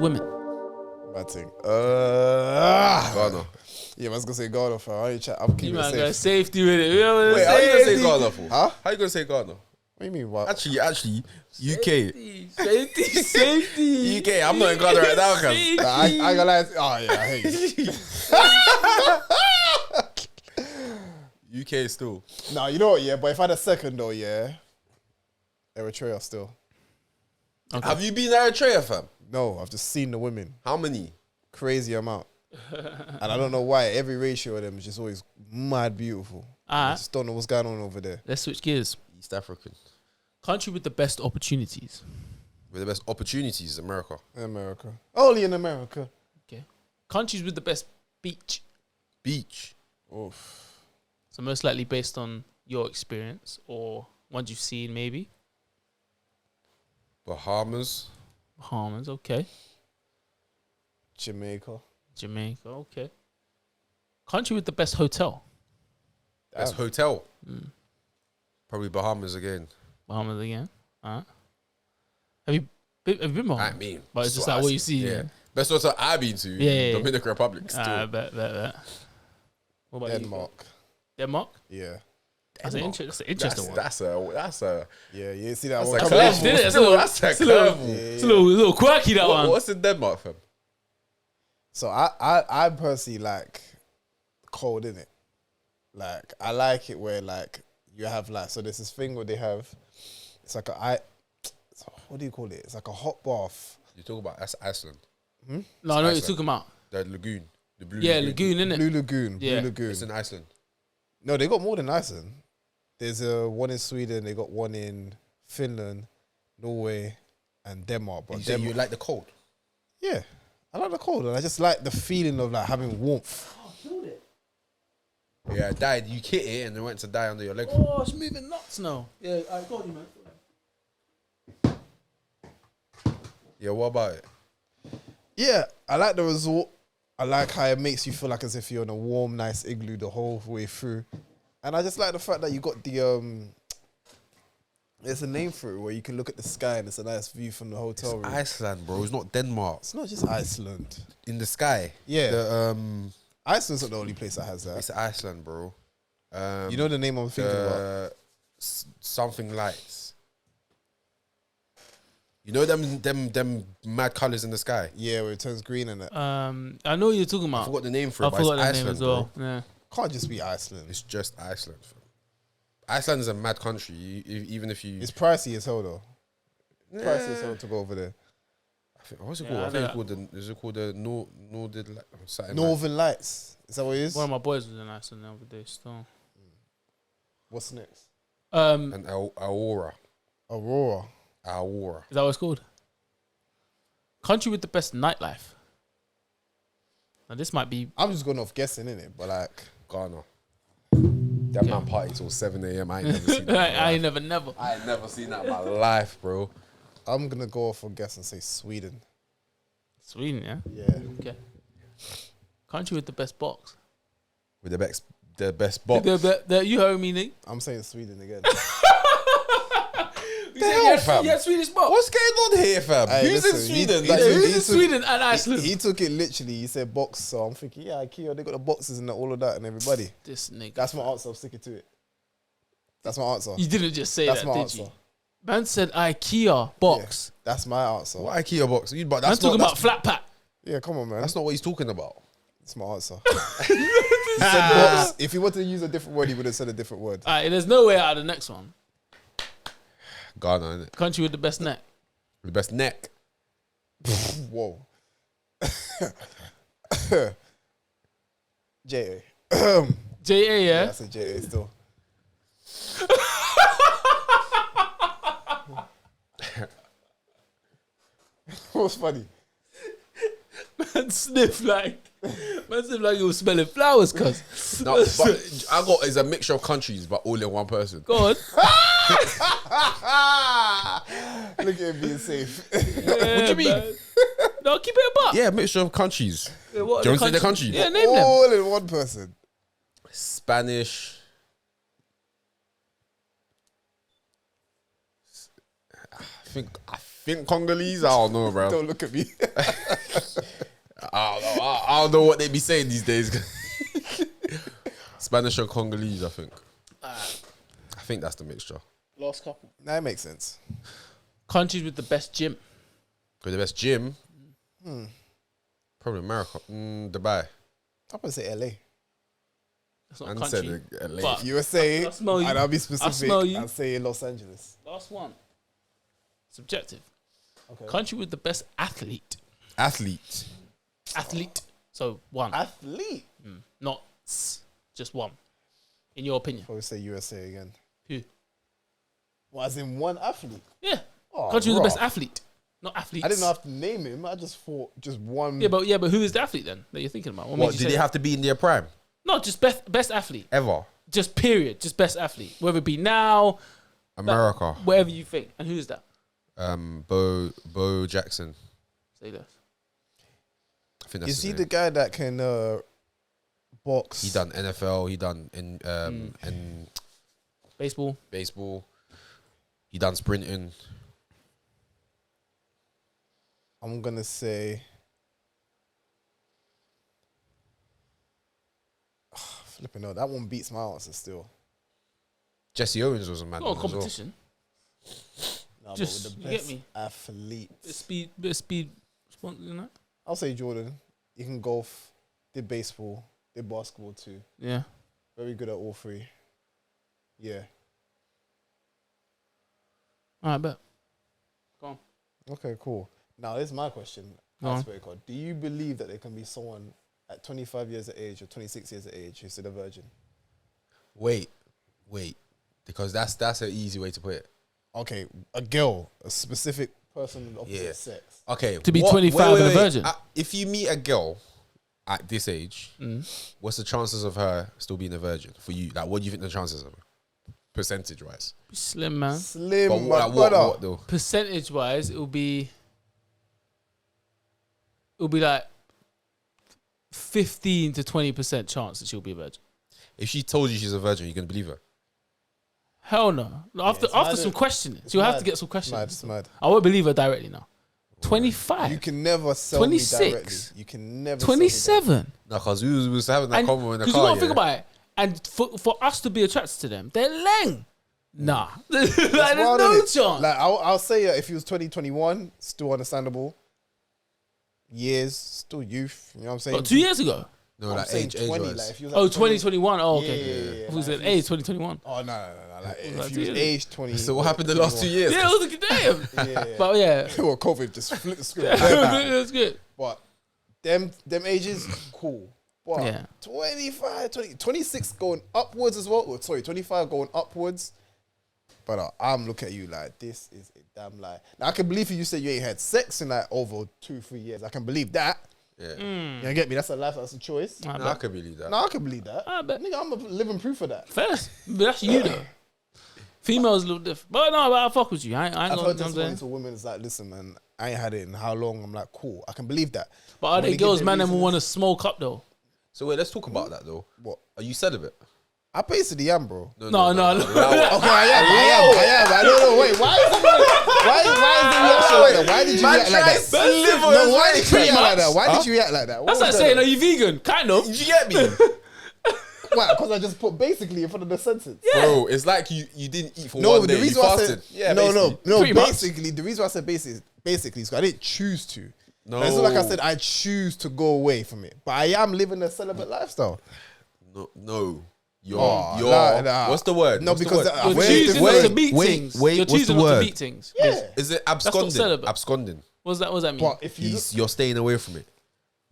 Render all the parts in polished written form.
women? Bad thing. Ghana. Yeah, I was gonna say Ghana for. I'm keeping You it man safe. got safety with it. Wait, how you gonna say Ghana for? Huh? How you gonna say Ghana? What do you mean? What? Actually, UK. Safety. UK, I'm not in Ghana right now, cuz. I ain't gonna lie. Oh yeah, I hate you. UK still. No, you know what? Yeah, but if I had a second though, yeah, Eritrea still. Okay. Have you been to Eritrea, fam? No, I've just seen the women. How many? Crazy amount. And I don't know why every ratio of them is just always mad beautiful. I just don't know what's going on over there. Let's switch gears. East African. Country with the best opportunities. With the best opportunities is America. America. Only in America. Okay. Countries with the best beach. Beach. Oof. So most likely based on your experience or ones you've seen, maybe. Bahamas. Bahamas, okay. Jamaica. Jamaica, okay. Country with the best hotel. Best hotel. Probably Bahamas again. Bahamas again. Have you been Bahamas? I mean. But it's just like what you see. Yeah. Best hotel I've been to. Yeah. Dominican Republic still. Bet. What about Denmark. you? Denmark? Yeah. That's an interesting one. That's a Yeah, you see that that's one a coming curveball. up. Did it? Still, that's a curveball. It's a little quirky, that one. What's in Denmark, fam? So I personally like cold, innit? Like I like it where like you have like, so there's this thing where they have, it's like what do you call it? It's like a hot bath. You talk about that's Iceland. No, I know what you're Iceland. talking about. The lagoon. The blue Lagoon, innit? Blue Lagoon. Yeah. Blue Lagoon. It's in Iceland. No, they got more than Iceland. There's one in Sweden. They got one in Finland, Norway, and Denmark. But You say you like the cold. yeah, I like the cold, and I just like the feeling of like having warmth. Yeah, I died. You hit it and it went to die under your leg. Oh, it's moving nuts now. Yeah, I got you, man. Yeah, what about it? Yeah, I like the resort. I like how it makes you feel like as if you're in a warm, nice igloo the whole way through. And I just like the fact that you got the there's a name for it where you can look at the sky and it's a nice view from the hotel room. Iceland, bro. It's not Denmark. It's not just Iceland. In the sky. Yeah. Iceland's not the only place that has that. It's Iceland, bro. You know the name I'm thinking about? Something lights. You know them mad colours in the sky? Yeah, where it turns green and that. I know what you're talking I about. forgot the name for I it, but it's forgot the Iceland, name as well. bro. Yeah. Can't just be Iceland. It's just Iceland, fam. Iceland is a mad country. Even if you... It's pricey as hell though. Pricey as hell to go over there. I think, what's it called? I think it's called is it called the Northern Lights. Is that what it is? One of my boys was in Iceland the other day still. What's next? And Aurora. Aurora. Is that what it's called? Country with the best nightlife. Now this might be... I'm just going off guessing, innit? But like... Ghana. That man party till 7 a.m. I ain't never seen that. I ain't never. I ain't never seen that in my life, bro. I'm going to go off on guess and say Sweden. Sweden, yeah? Yeah. Okay. Country with the best box. With the best box. You heard me, Nick. I'm saying Sweden again. Fam? Yeah, Swedish box. What's going on here, fam? Hey, Who's listen, in Sweden? he- Like, he- who's Who's in in Sweden? Sweden and Iceland? He took it literally. He said box, so I'm thinking, yeah, IKEA, they got the boxes and all of that and everybody. This nigga. That's my answer. I'm sticking to it. That's my answer. You didn't just say That's that, my did answer. you? Man said IKEA box. Yeah, that's my answer. What IKEA box? But Man that's talking not, about flat pack. Yeah, come on, man. that's not what he's talking about. That's my answer. He said box. If he wanted to use a different word, he would have said a different word. Alright, there's no way out of the next one. Ghana, innit? Country with the best neck. The best neck. Whoa. J.A. JA, yeah? That's a J.A. still. What's funny? Man sniff like he was smelling flowers, cuz. No, but I got is a mixture of countries, but all in one person. Go on. Look at him being safe. What you mean? No, keep it a buck. Yeah, mixture of countries. Yeah, what Do you are want to say the country? Yeah, name them. All in one person. Spanish. I think Congolese? I don't know, bro. Don't look at me. I don't know what they be saying these days. Spanish and Congolese, I think. I think that's the mixture. Last couple. That makes sense. Countries with the best gym. With the best gym? Probably America. Dubai. I'm gonna say LA. That's not a And country. said LA. But- USA, I smell you. and I'll be I specific. smell you. I'll say Los Angeles. Last one. Subjective. Okay. Country with the best athlete. Athlete. Athlete. So one. Athlete. Not just one. In your opinion. Probably say USA again. Who? Well, as in one athlete. Yeah. Oh, Country with the best rough. athlete. Not athletes. I didn't have to name him. I just thought just one. Yeah, but who is the athlete then that you're thinking about? What, made What, you did say they that? have to be in their prime? No, just best athlete. Ever? Just period. Just best athlete. Whether it be now, America. whatever you think. And who is that? Bo Jackson. Say less. I think that's Is his he name. the guy that can box? He done NFL. He done in Baseball. baseball. He done sprinting. I'm gonna say. Flipping out. That one beats my answer still. Jesse Owens was a man. Not a as well. competition. Nah, Just- but with the you get best me? athlete. Bit of speed. You know? I'll say Jordan. He can golf. Did baseball. Did basketball too. Yeah. Very good at all three. Yeah. All right, bet. Go on. Okay, cool. Now, this is my question. Go on. Icebreaker. Do you believe that there can be someone at 25 years of age or 26 years of age who's still a virgin? Wait, because that's an easy way to put it. Okay, a girl, a specific person of the opposite Yeah. sex. Okay, To be 25 and a virgin. If you meet a girl at this age, what's the chances of her still being a virgin for you? Like, what do you think the chances are, percentage wise? Slim, man. Slim, But my what brother. though? Percentage wise, it'll be like 15 to 20% chance that she'll be a virgin. If she told you she's a virgin, you gonna believe her? Hell no. After it's after mad. some questioning, It's she'll have mad. to get some It's questions. mad, it's mad. I won't believe her directly now. 25. You can never sell 26. me directly. You can never sell me 27. No, because we was having that And convo in the because car. you gotta think about it. And for us to be attracted to them, they're leng. Nah. Like, there's wild, no innit? chance. Like, I'll say if he was 2021, still understandable. Years, still youth. You know what I'm saying? What, 2 years ago? No, I'm like saying age 20. wise. Like, if he was Oh, like 2021. Oh, okay. Yeah. Who was Like, it? if he was- 2021. Oh, no. Like, if Like, he was dude. age 20. So what happened the last 2 years? Yeah, it was a good damn. Yeah. But yeah. Well, COVID just flipped the script. It was good. But them ages, cool. But Yeah. 25, 20, 26 going upwards as well. Oh, sorry, 25 going upwards. But I'm looking at you like, this is a damn lie. Now, I can believe you said you ain't had sex in like over 2-3 years. I can believe that. Yeah. You know, get me? That's a life, that's a choice. I No, I bet. can believe that. No, I can believe that. I bet. Nigga, I'm a living proof of that. First. But that's you though. Females a little different. But no, but I fuck with you. I ain't I've gonna heard I'm saying. testimonies to women that's like, listen, man, I ain't had it in how long? I'm like, cool. I can believe that. But are When they they give girls, their man, that will reasons- want to smoke up though? So wait, let's talk about that though. What? Are you celibate? I basically am, bro. No. Okay, I am. I don't know. Wait, why is the reaction like that? Why did you react like that? No, why did you react like that? Why did you react like that? What That's was like that? saying, are you vegan? Kind of. Did you get me? Why? Because I just put basically in front of the sentence. Bro, it's like you didn't eat for No, one the day. You reason why I fasted. said no. Pretty much. Basically, the reason why I said basically is because I didn't choose to. No. It's not like I said I choose to go away from it, but I am living a celibate lifestyle. No. You're, nah. what's the word? No, What's the because word? You're Where's choosing the- not to wait, beat wait, things. wait, You're what's choosing the not to word? beat things. Yeah. Is it not absconding? celibate. Absconding. What does that mean? But if you You're staying away from it.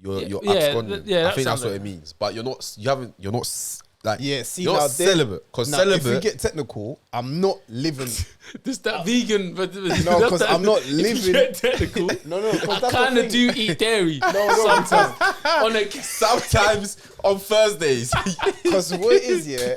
You're Yeah, absconding. yeah, I that think that's sounds what like- it means. But you're not like yeah, see you're now not celibate. Because Now, if we celibate, get technical, I'm not living. This that vegan, but No, 'cause I'm not If you living- get technical. No, 'cause I that's the kind of thing. do eat dairy. No, sometimes. On a sometimes on Thursdays. Because what it is, yeah,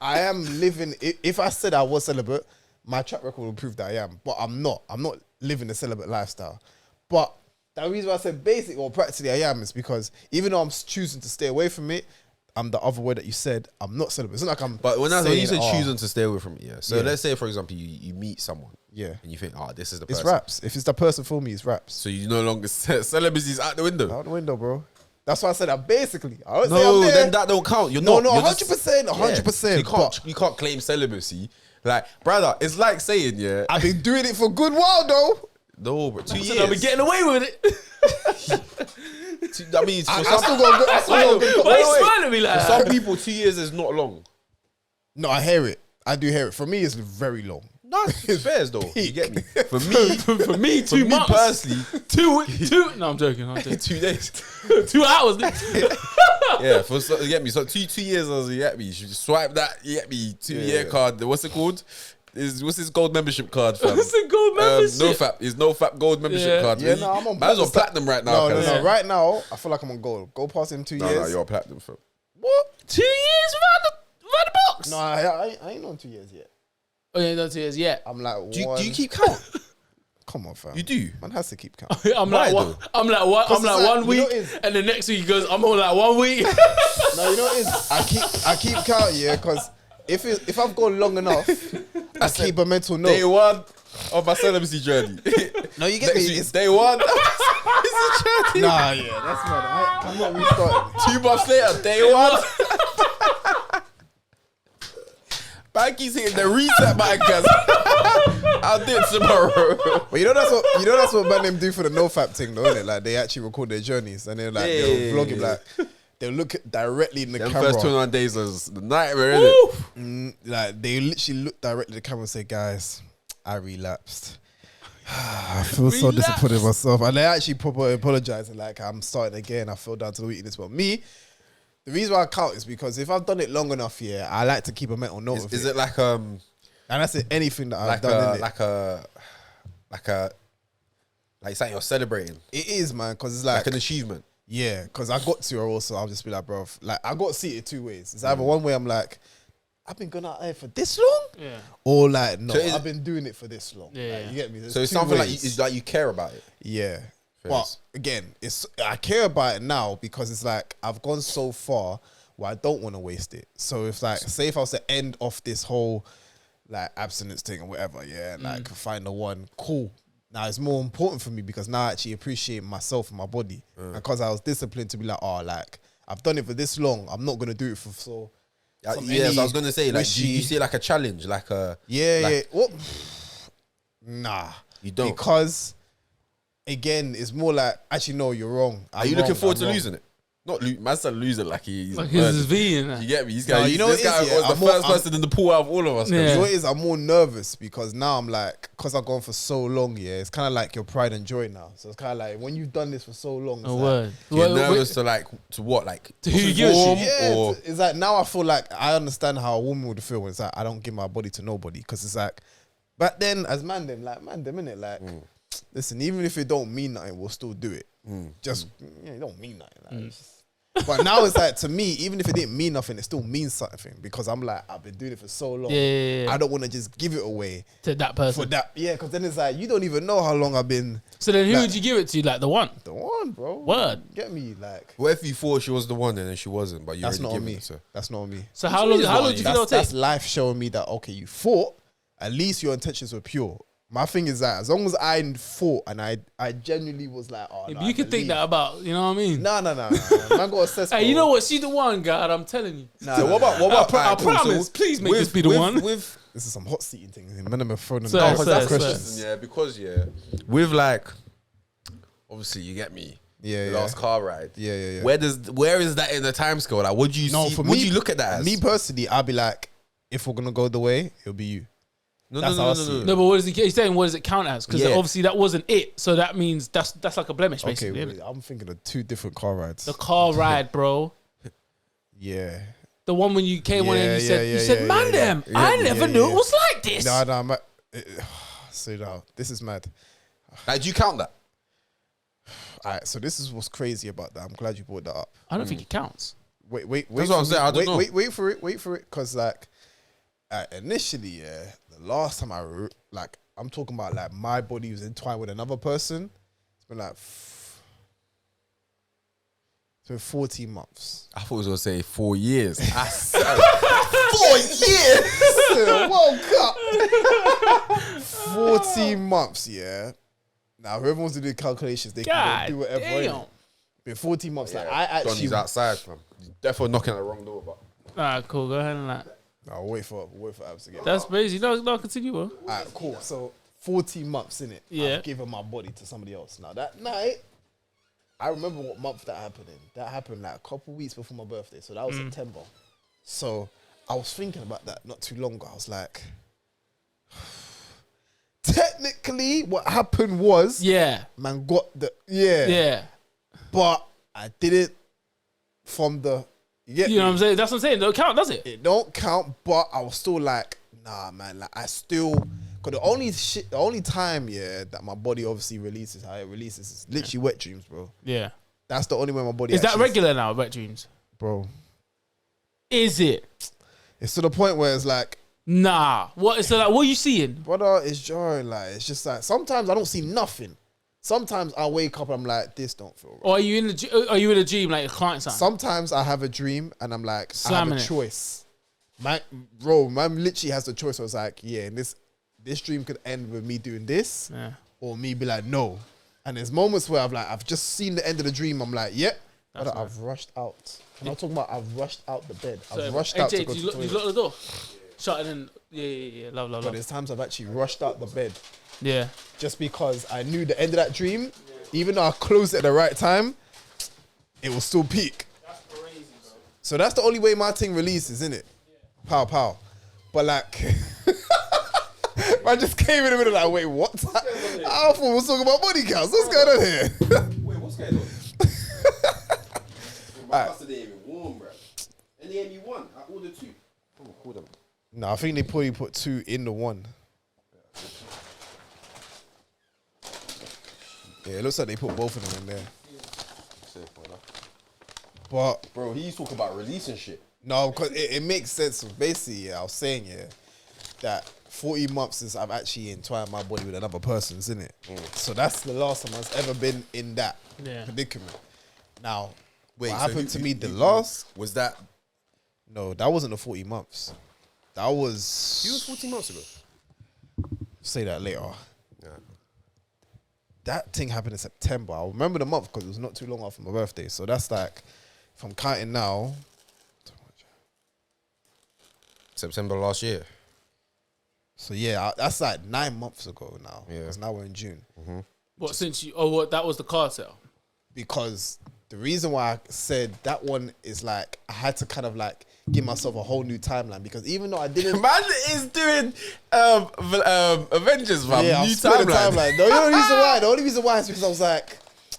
I am living. If I said I was celibate, my track record will prove that I am. But I'm not. I'm not living a celibate lifestyle. But the reason why I said basic or practically I am is because even though I'm choosing to stay away from it, I'm the other way that you said, I'm not celibate. It's not like I'm. But when saying, you said choosing to stay away from it, yeah. So Yeah. let's say, for example, you meet someone, yeah, and you think, this is the it's person. raps. If it's the person for me, it's raps. So you no longer celibacy's out the window. Out the window, bro. That's why I said that. Basically, I don't say No, I'm there. then that don't count. You're No, not. You're 100%, 100%. So you can't claim celibacy. Like, brother, it's like saying, yeah. I've been doing it for a good while though. No, but 2 years. I've been getting away with it. I mean, for I some, still got good. I still got good. Why are you Wait. smiling at me like for that? some people, 2 years is not long. No, I hear it. I do hear it. For me, it's very long. No, it's fairs though. You get me? For me, For me, 2 me months. personally, 2. No, I'm joking. 2 days. 2 hours. Yeah, you get me. So 2 years, you get me. You should swipe that. You get me. 2-year card. What's it called? What's this gold membership card, fam? What's the gold membership? No fap gold membership Yeah. card. Yeah, no, I'm on Might as well platinum. platinum right now. No, cuz. Right now, I feel like I'm on gold. Go past him 2 years. No, you're a platinum, fam. What? 2 years without the box. No, I ain't on 2 years yet. Oh yeah, no 2 years. Yeah. I'm like Do one. you keep count? Come on, fam. You do? Man has to keep count. I'm Why like one. though? I'm like one. I'm it's like like, 1 you know week, it is. and the next week he goes, I'm on like 1 week. No, you know what it is? I keep count, yeah, because if I've gone long enough, I keep a mental note. Day 1 of my celibacy journey. No, you get me. Next week, It's, day 1. It's a journey. nah, yeah, that's mad. I'm not restarting. 2 months later, day 1. Banky's hitting the reset button, cuz. I'll do it tomorrow. But that's what man them do for the nofap thing, though, innit? Like they actually record their journeys and they're like they'll vlog it, like they'll look directly in the Them camera. first 21 days was the nightmare, innit? Like they literally look directly at the camera and say, "Guys, I relapsed. I feel so disappointed in myself." And they actually proper apologize and like, "I'm starting again. I fell down to the weakness." But me, the reason why I count is because if I've done it long enough, yeah, I like to keep a mental note of Is it. it like And that's it. Anything that I've done, innit? like something you're celebrating, It is, man, because it's like like an achievement? yeah, because I got to her also. I'll just be like, bro, like I got to see it 2 ways. It's either one way I'm like, I've been going out there for this long, Yeah. or like, no, So is I've been doing it for this long. Yeah, Like, yeah. you get me? There's So it's two something ways. like you care about it. Yeah. Fairs. But again, I care about it now because it's like I've gone so far where I don't want to waste it. So if like, say if I was to end off this whole like abstinence thing or whatever, yeah, like find the one, cool. Now it's more important for me because now I actually appreciate myself and my body. And because I was disciplined to be like, oh, like I've done it for this long, I'm not gonna do it for so. Yes, I was gonna say, like, wishy- you see it like a challenge, like a Yeah, like, yeah. What? Nah, You don't. because again, it's more like actually no, you're wrong. Are you looking forward to losing it? Not man said losing like he's Like murdered. his V and that. You get me? This No, guy, you know this what it guy is, yeah? was the I'm more- first person in the pool out of all of us. Yeah. You know what it is? I'm more nervous because now I'm like, because I've gone for so long, yeah, it's kind of like your pride and joy now. So it's kind of like when you've done this for so long, it's A like, word. You're Well, nervous to what? Like To who you give it to. perform yeah, or it's like now I feel like I understand how a woman would feel when it's like I don't give my body to nobody because it's like, but then as man them, innit? Like, listen, even if it don't mean nothing, we'll still do it. Just, yeah, it don't mean nothing. Like, it's just- but now it's like, to me, even if it didn't mean nothing, it still means something because I'm like, I've been doing it for so long. Yeah. I don't want to just give it away To that for person. that. Yeah, because then it's like, you don't even know how long I've been So then who Like- would you give it to? Like the one? the one, bro. Word. Get me? Like, what if you thought she was the one and then she wasn't, but you that's already not on given me. it to her? That's not on me. So how long? it's How not long on do you you. think it'll That's take? life showing me that, okay, you fought. At least your intentions were pure. My thing is that as long as I fought and I genuinely was like, oh, Yeah, no, but you can think that about, you know what I mean? No. Man got assess. Hey, you know what? She's the one, God. I'm telling you. So what about? I alright, cool. promise. So Please make this be the one. With This is some hot seating things. Man, I'm throwing them Sir, down. sir, That's sir. questions. yeah, because with like, obviously you get me. Yeah, The yeah. last car ride. Yeah. Where is that in the time scale? Like, what do you No, see? for What me, do you look at that as? Me personally, I'll be like, if we're gonna go the way, it'll be you. no, that's how I see it. No, but what is he? He's saying what does it count as? Because Yeah. obviously that wasn't it. So that means that's like a blemish, Okay, basically. wait, I'm thinking of two different car rides. The car ride, bro. Yeah. The one when you came on and you said, yeah, man, yeah, them. yeah. I Yeah, never yeah, knew yeah. it was like this. No, man. So now, this is mad. Like, do you count that? All right, so this is what's crazy about that. I'm glad you brought that up. I don't think it counts. Wait. That's what I'm saying, I don't know. Wait for it, because like initially, yeah, the last time I'm talking about like my body was entwined with another person. It's been like So 14 months. I thought it was gonna say 4 years. 4 years. World Cup. 14 months. Yeah. Now whoever wants to do calculations, they God can do whatever. damn. innit? Been 14 months. Like I actually. Donnie's outside, fam. He's definitely knocking at the wrong door, but. Alright, cool. Go ahead and like. I'll wait for Abs to get. That's crazy. No, continue, bro. Alright, cool. So 14 months in it. Yeah. I've given my body to somebody else. Now that night, I remember what month that happened in. That happened like a couple weeks before my birthday. So that was September. So I was thinking about that not too long ago. I was like, technically, what happened was, Yeah. man got the Yeah. but I did it from the. You know what I'm saying? That's what I'm saying. Don't count, does it? It don't count, but I was still like, nah, man. Like I still, cause the only time that my body obviously releases how it releases is literally wet dreams, bro. Yeah. That's the only way my body. Is that actually- regular now, wet dreams? bro? Is it? It's to the point where it's like, Nah. What? So like, what are you seeing? brother, it's jarring. Like it's just like sometimes I don't see nothing. Sometimes I wake up and I'm like, this don't feel right. Or are you in the? Are you in a dream like a client sign? Sometimes I have a dream and I'm like, Slamming I have it. a choice. Man literally has the choice. I was like, yeah, and this dream could end with me doing this, Yeah. or me be like, no. And there's moments where I've just seen the end of the dream. I'm like, yep. That's But I've rushed out. I'm not talking about I've rushed out the bed. So, I've rushed out to AJ, go did to you the lock, you toilet. lock the door? Shut it in. Yeah. Love. But there's times I've actually rushed out the bed Yeah. just because I knew the end of that dream. Even though I closed it at the right time, it will still peak. That's crazy, bro. So that's the only way my thing releases, innit? Pow, pow. But like, I just came in the middle like, wait, what? I thought we was talking about body counts. What's going on here? Wait, what's going on? My custard ain't even warm, bro. And they ain't me one. I ordered 2. Oh, call them. No, I think they probably put 2 in the 1. Yeah, it looks like they put both of them in there. But Bro, he's talking about releasing shit. no, because it makes sense. Basically, I was saying, that 40 months since I've actually entwined my body with another person's, isn't it? So that's the last time I've ever been in that predicament. Now, Wait, what so happened to you- me you- the you- last? Was that? No, that wasn't the 40 months. That was. He was 14 months ago. Say that later. Yeah. That thing happened in September. I remember the month because it was not too long after my birthday. So that's like, if I'm counting now, September last year. so yeah, that's like 9 months ago now. Yeah. Because now we're in June. What since you? Oh, what? That was the car sale. Because the reason why I said that one is like, I had to kind of like give myself a whole new timeline because even though I didn't. Man is doing Avengers, man. Yeah, I'll New split the timeline. timeline. The only reason why is because I was like,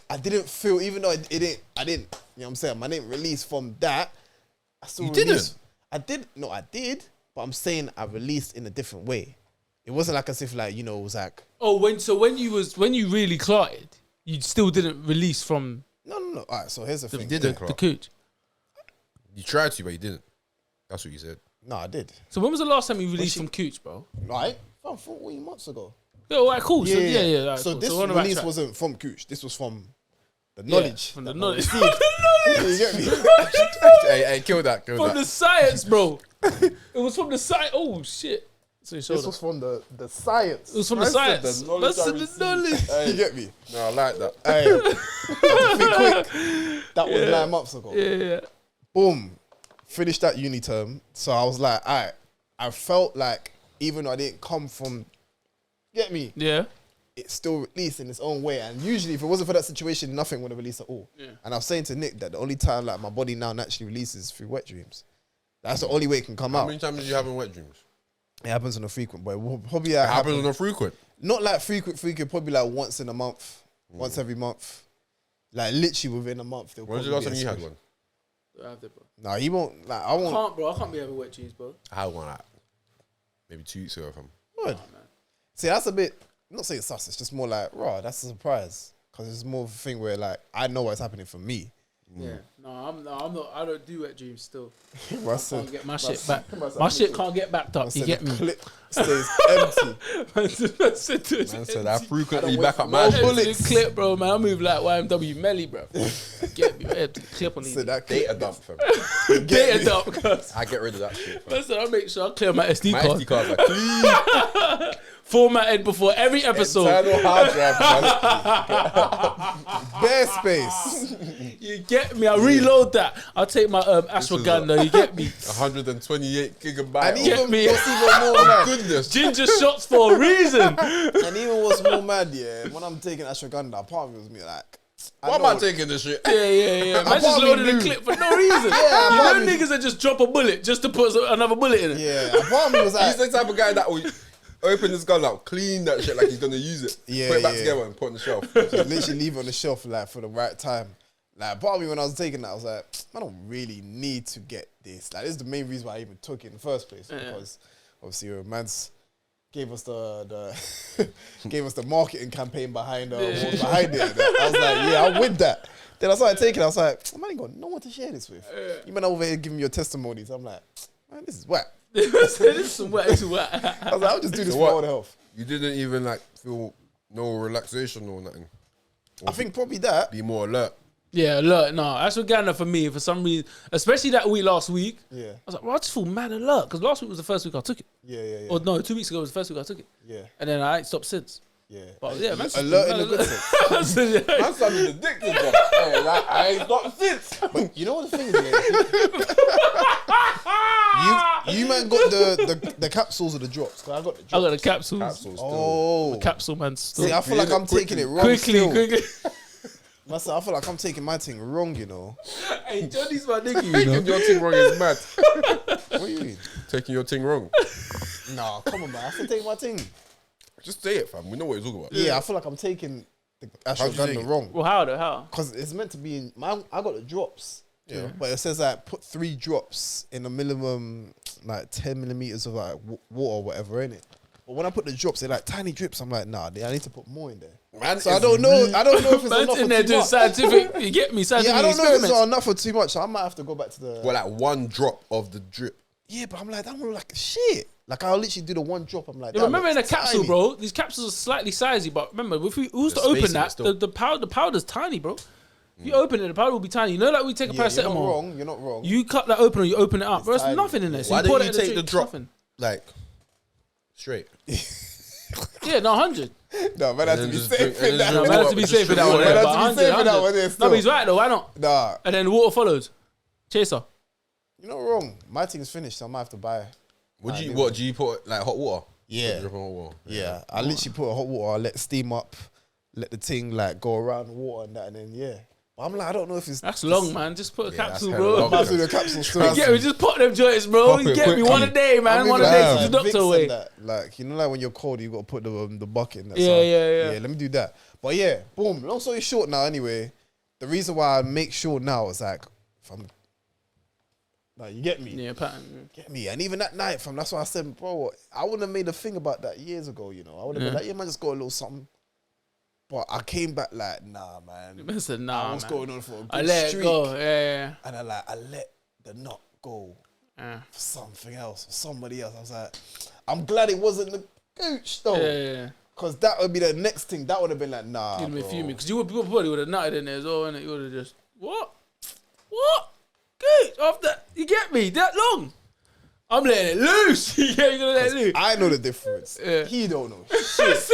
I didn't feel, even though I didn't, you know what I'm saying, my name released from that. I still You released. didn't? I did, but I'm saying I released in a different way. It wasn't like as if like, it was like, Oh, when you really clarted, you still didn't release from no. All right, so here's the thing. didn't. the cooch. You tried to, but you didn't. That's what you said. No, I did. So when was the last time you released from cooch, bro? Right? From 14 months ago. Yeah, all right, cool. So, yeah. All right, So cool. this we're on the right release track. wasn't from Cooch. This was from the Yeah, knowledge. from the that I knowledge. received. You get me? Hey, kill that. From the science, bro. It was from the science. Oh shit. So you showed This us. was from the science. It was from the I said science. the knowledge That's I the received. knowledge. You get me? No, I like that. Hey, be quick. That was 9 months ago. Yeah. Boom. Finished that uni term. So I was like, all right. I felt like even though I didn't come from, get me, Yeah. it's still released in its own way. And usually, if it wasn't for that situation, nothing would have released at all. Yeah. And I was saying to Nick that the only time like my body now naturally releases is through wet dreams. That's the only way it can come How out. many times did you have in wet dreams? It happens on a frequent, but it will probably It happens on a frequent. not like frequent, probably like once in a month, once every month. Like literally within a month. When was the last time you had one? I have it, bro. Nah, he won't. Like I won't. Can't, bro. I can't be having wet cheese, bro. I had one like maybe 2 weeks ago. Good. See, that's a bit. I'm not saying sus. It's just more like, raw. That's a surprise because it's more of a thing where like I know what's happening for me. Yeah. No, I'm not. I don't do wet dreams still. Man I said, can't get my shit back. man said, My shit can't get backed up. You said get the me? clip stays empty. Man Man said I frequently I don't back wait up for my no shit. bullets. Clip, bro, man. I move like YMW Melly, bro. Get me? Empty clip on these. Said that clip. Data dump, fam. Data dump, cuz. I get rid of that shit. Fam. Listen, I make sure I clear my SD My card. SD cards are clean. Formatted before every episode. Internal hard drive, man. Bare space. You get me? I reload that. I'll take my ashwagandha. You get me? 128 gigabytes. And Get even me? what's even more mad, Goodness. Ginger shots for a reason. and even what's more mad, yeah, when I'm taking ashwagandha, part of it was me like, Why am I taking this shit? Yeah. Man just probably loaded the knew. clip for no reason. I You know probably- niggas that just drop a bullet just to put another bullet in it. Yeah, and part of me was like, He's the type of guy that will open his gun out, clean that shit like he's gonna use it, Yeah, put it back yeah. together and put it on the shelf. literally leave it on the shelf like for the right time. Like part of me when I was taking that, I was like, I don't really need to get this. Like this is the main reason why I even took it in the first place because obviously man's gave us the gave us the marketing campaign behind behind it. I was like, yeah, I'm with that. Then I started taking it. I was like, man, ain't got no one to share this with. You man over here giving me your testimonies. I'm like, man, this is whack. This is some wet. This is wet. I was like, I'll just do this for what? all the health. You didn't even like feel no relaxation or nothing. I think probably that. Be more alert. Yeah, look, no, ashwagandha for me, for some reason, especially that week last week, Yeah, I was like, well, I just feel mad alert because last week was the first week I took it. yeah. Or no, 2 weeks ago was the first week I took it. Yeah, And then I ain't stopped since. yeah. But yeah, man, Alert in the good sense. Man said, yeah. Man sounded addicted. Bro. Hey, like, I ain't stopped since. But you know what the thing is, yeah? you man got the capsules or the drops? 'Cause I got the drops. I got the capsules. Capsules still. Oh, Capsule, man. Still. see, I feel like I'm taking it wrong. quickly. Myself, I feel like I'm taking my thing wrong. You know? Hey, Johnny's my nigga, you Taking know. your thing wrong is mad. What do you mean? Taking your thing wrong. Nah, come on, man. I still take my thing. Just say it, fam. We know what you're talking about. Yeah, I feel like I'm taking the How'd you take ashwagandha it? wrong Well, how though? How? because it's meant to be in. I got the drops. Yeah, but it says like put 3 drops in a minimum like 10 millimeters of like water or whatever in it. But when I put the drops, they're like tiny drips. I'm like, nah, I need to put more in there. Man, So I don't know. I don't know if it's Man's enough in or there too doing much. scientific. You get me? Scientific Yeah, I don't know if it's experiments. not enough or too much. So I might have to go back to the. Well, like one drop of the drip. Yeah, but I'm like, that one like shit. Like I'll literally do the one drop. I'm like, Yeah, that remember in a looks capsule, tiny. bro. These capsules are slightly sizey, but remember, if we was to The space open in that, it still. the powder's tiny, bro. If you open it, the powder will be tiny. You know, like we take a Yeah, you're not paracetamol. wrong. You're not wrong. You cut that open or you open it up, bro. There's tiny. nothing in there. So Why you pour don't you that in take the drink, drop nothing. like straight? Yeah, no, 100. No, man, I have to then be just safe drink- in and that. then No, just man, drink has to be water, safe for that just one. drink Man, Yeah, has but to be safe for that 100. one, yeah, No, still. but he's right though. Why not? Nah, And then water follows. Chaser. you're not wrong. My thing's finished, so I might have to buy. What do you put like hot water? Yeah. Drip in hot water. Yeah, I literally put hot water, I let steam up, let the thing like go around the water and that, and then yeah. But I'm like, I don't know if it's That's long, man. Just put a Yeah, capsule, that's hella bro. long. Might as well do the capsule still. You get me? Just pop them joints, bro. Pop You it get me? quickly. One a day, man. One a like, day Vicks to the doctor and away. that. Like, you know, like when you're cold, you got to put the bucket in there. Yeah, yeah. Yeah, let me do that. But yeah, boom. Long story short now, anyway, the reason why I make sure now is like, if I'm, like, you get me? Yeah, pattern. Get me? And even that night, fam, that's why I said, bro, I wouldn't have made a thing about that years ago, you know. I would have been like, yeah, man, just got a little something. But I came back like, nah, man. I said, nah, What's man. going on for a good I let streak? it go. Yeah. And I let the nut go for something else, for somebody else. I was like, I'm glad it wasn't the gooch though. Yeah. Because that would be the next thing. That would have been like, nah, You'd have been bro. fuming. Because you probably would have nutted in there as well, innit? You would have just, what? Good. After that, you get me? That long? I'm letting it loose. Yeah, you're going to let it loose. I know the difference. Yeah. He don't know shit.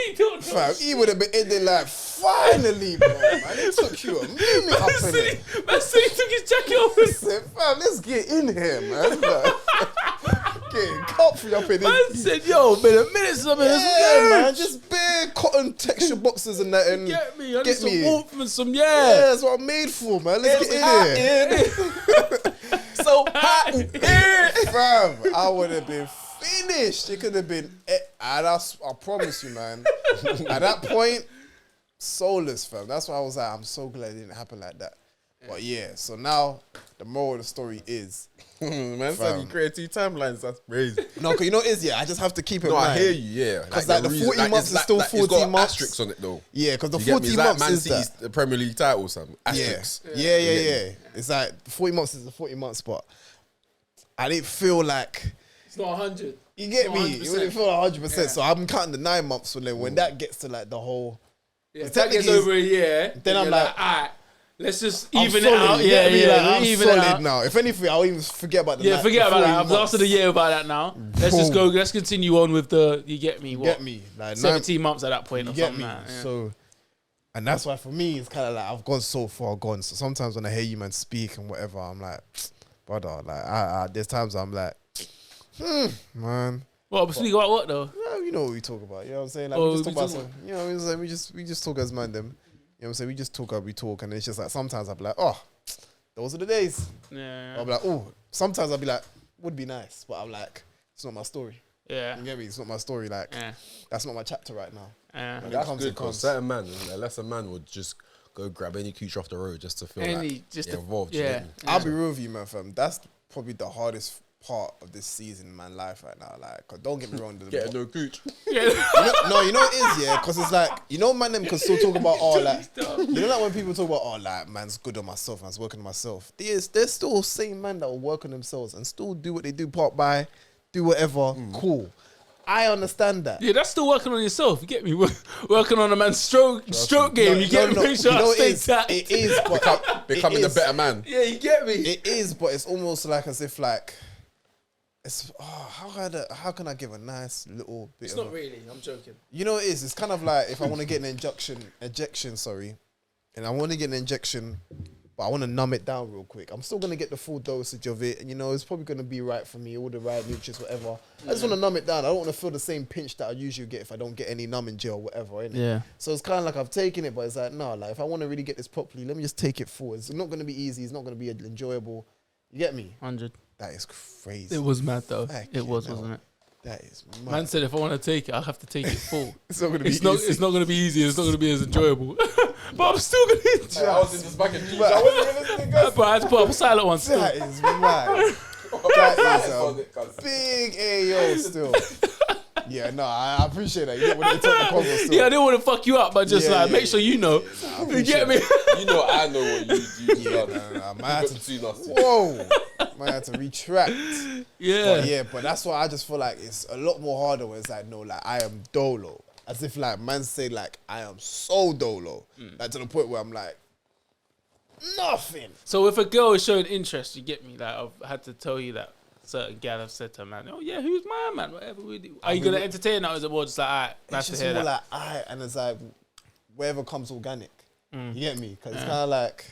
You don't know. Fam, he would have been ending like, finally, bro. Man, it took you a minute up in it. Man said he took his jacket off. I said, fam, let's get in here, man. Like, getting comfy up in Man this. said, yo, been a minute since I've been Yeah, man, just bare cotton texture boxes and that. And Get me. I need get some me. warmth and some, Yeah, that's what I'm made for, man. Let's get in here. So hot in here. Fam, I would have been finished. It could have been, and I promise you, man. At that point, soulless, fam. That's why I was like, I'm so glad it didn't happen like that. But yeah, so now the moral of the story is Man said you create 2 timelines. That's crazy. no, because you know what it is, yeah. I just have to keep it. No, in mind. I hear you. Yeah, Because like, the 40 months is still 40 it's got months. asterisks on it though. Yeah, because the You get me? 40 It's like months Man is City's that. the Premier League title or something. Yeah. Asterisks. Yeah. It's like 40 months is the 40 months, but I didn't feel like. It's not 100. You get It's me? not It wouldn't feel 100%. Yeah. So I'm counting the 9 months when that gets to like the whole. Yeah, if Because that gets technically over a year, then I'm you're like, alright, let's just I'm even it solid, out. you Yeah, get me? yeah, Like, I'm even it solid out. now. If anything, I'll even forget about the Yeah, forget about 40 that. I've months. lasted a year about that now. Let's just go. Boom. Let's continue on with the. You get me? You What? get me? Like 17 months at that point You or get something. me? Like that, yeah. So, and that's why for me, it's kind of like I've gone so far gone. So sometimes when I hear you man speak and whatever, I'm like, brother, like there's times I'm like, man. Well, speak about what though? Yeah, you know what we talk about. You know what I'm saying? Like Oh, we just talk we about talk some, you know, it's like we just talk as man them. You know what I'm saying? We just talk, and it's just like sometimes I'll be like, oh, those are the days. Yeah, I'll be like, oh, sometimes I'll be like, would be nice, but I'm like, it's not my story. yeah, You get me? It's not my story. Like, yeah, that's not my chapter right now. yeah. When it That's comes, good it because comes. certain man, a lesser man would just go grab any cooch off the road just to feel involved. you yeah. get me? I'll be real with you, man, fam. That's probably the hardest part of this season in my life right now. Like, 'cause don't get me wrong. Get no cooch. Yeah. You know it is, yeah, because it's like, you know, man, them can still talk about, oh, like, you know, like when people talk about, oh, like, man's good on myself, man's working on myself. There's still same man that will work on themselves and still do what they do, pop by, do whatever, cool. I understand that. Yeah, that's still working on yourself. You get me? Working on a man's stroke game. You get me? Make sure I stay tight. it is, but Becoming a better man. Yeah, you get me? It is, but it's almost like as if like, it's how can I give a nice little bit? It's of not really. I'm joking. You know, it is. It's kind of like if I want to get an ejection, sorry, and I want to get an injection, but I want to numb it down real quick. I'm still gonna get the full dosage of it, and you know, it's probably gonna be right for me, all the right nutrients, whatever. I just want to numb it down. I don't want to feel the same pinch that I usually get if I don't get any numbing gel, or whatever. Innit? Yeah. So it's kind of like I've taken it, but it's like no, like if I want to really get this properly, let me just take it forward. It's not gonna be easy. It's not gonna be enjoyable. You get me? 100. That is crazy. It was mad though. Fucking It was, hell. wasn't it? That is mad. Man said if I want to take it, I have to take it full. It's not gonna be It's not. easy. It's not going to be easy. It's not going to be as enjoyable. But I'm still going to enjoy. I was in this bag of juice. I wasn't even listening, guys. But I had to put up a silent one still. That is mad. That is a big AO still. Yeah, no, I appreciate that. You didn't want to take the convo still. Yeah, I didn't want to fuck you up, but just Yeah, like yeah, make sure you know. You get me? You know, I know what you done. No, You I had got to, too nasty. whoa, I had to retract. Yeah. But that's why I just feel like it's a lot more harder when it's like, no, like I am dolo. As if like man say like I am so dolo. Like to the point where I'm like, nothing. So if a girl is showing interest, you get me. Like I've had to tell you that certain gal have said to her, man, oh yeah, who's my man? Whatever we do. Are you gonna entertain that, or is it more just like, alright, nice It's to just hear more that? like and it's like wherever comes organic. You get me? Because it's kind of like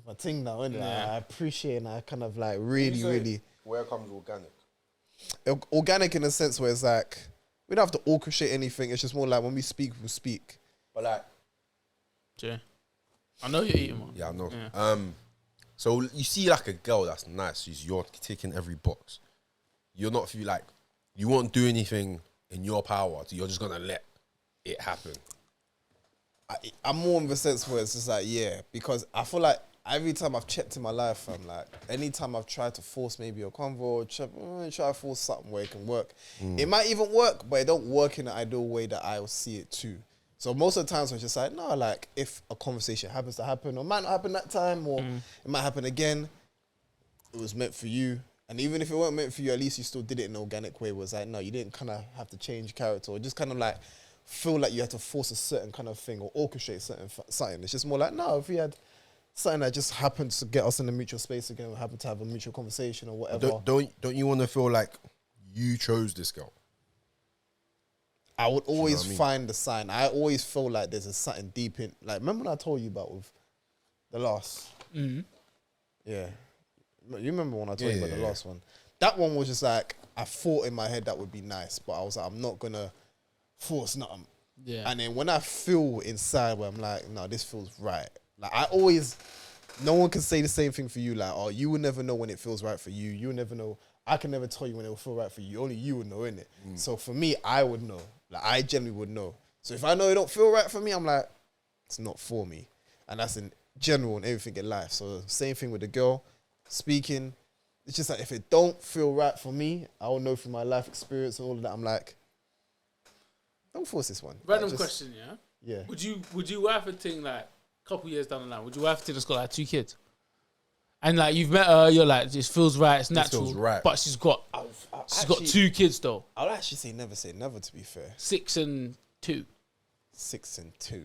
my thing now, innit? Yeah. I appreciate and I kind of like really Where comes organic? organic in a sense where it's like we don't have to orchestrate anything. It's just more like when we speak, we'll speak. But like, Jay, I know you're eating one. yeah, I know. Yeah. So you see like a girl that's nice, you're ticking every box. You're not feel like you won't do anything in your power. So you're just gonna let it happen. I'm more in the sense where it's just like, yeah, because I feel like every time I've checked in my life, I'm like, anytime I've tried to force maybe a convo or try to force something where it can work, it might even work, but it don't work in the ideal way that I will see it too. So most of the times, I'm just like, no, like if a conversation happens to happen, or might not happen that time, or it might happen again, it was meant for you. And even if it weren't meant for you, at least you still did it in an organic way. It was like, no, you didn't kind of have to change character or just kind of like feel like you had to force a certain kind of thing or orchestrate something. It's just more like, no, if we had something that just happened to get us in a mutual space again, we happen to have a mutual conversation or whatever. Don't you want to feel like you chose this girl? I would always what I mean? find the sign. I always feel like there's a something deep in. Like, remember when I told you about with the last? Yeah. You remember when I told you about the last one? That one was just like, I thought in my head that would be nice, but I was like, I'm not going to force nothing. Yeah. And then when I feel inside where I'm like, no, this feels right. Like, I always, no one can say the same thing for you. Like, oh, you will never know when it feels right for you. You will never know. I can never tell you when it will feel right for you. Only you would know, innit? So for me, I would know. Like, I generally would know. So if I know it don't feel right for me, I'm like, it's not for me. And that's in general and everything in life. So same thing with the girl. Speaking, it's just like if it don't feel right for me, I will know through my life experience and all of that. I'm like, don't force this one. Random Like, question, yeah. Yeah. Would you wife a thing like a couple years down the line? Would you wife a thing that's got like 2 kids? And like you've met her, you're like, this feels right, it's natural. feels right. But she's got Actually, 2 kids though. I'll actually say never, to be fair. 6 and 2. 6 and 2.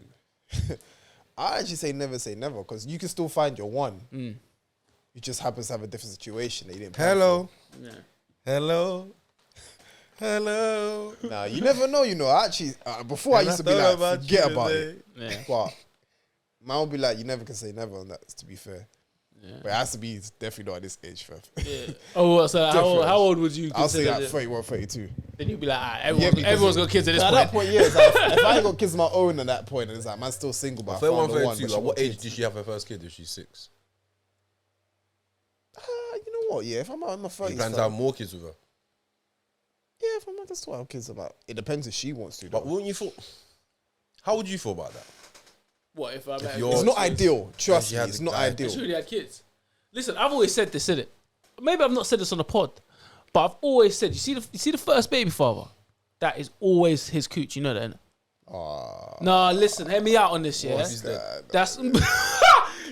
I actually say never, because you can still find your one. You just happens to have a different situation that you didn't plan Hello. Yeah. Hello. Hello. for. Nah, you never know, you know. I actually, before I used to be like, forget about it. Yeah. But man will be like, you never can say never on that, to be fair. Yeah. But it has to be definitely not at this age, fam. Yeah. Oh, so how old would you I'll say consider like it? 31, 32. Then you'd be like, ah, Yeah, because everyone's got kids at this At point. that point, yeah, it's like, if I ain't got kids of my own at that point, and it's like, man's still single, but I 31, found the one. 32. but she At what got age kids. did she have her first kid if she's 6? You know what? Yeah, if I'm out in my 30s, You plan to fam, have more kids with her. yeah, if I'm out, that's what I'm kids about. It depends if she wants to. But Though. wouldn't you feel... How would you feel about that? What if I met you're- It's not ideal. Trust she me, had it's the not guy. ideal. If she really had kids. Listen, I've always said this, innit? Maybe I've not said this on the pod, but I've always said, you see the first baby father? That is always his cooch, you know that, innit? Nah, listen, hear me out on this, yeah? What's that? That's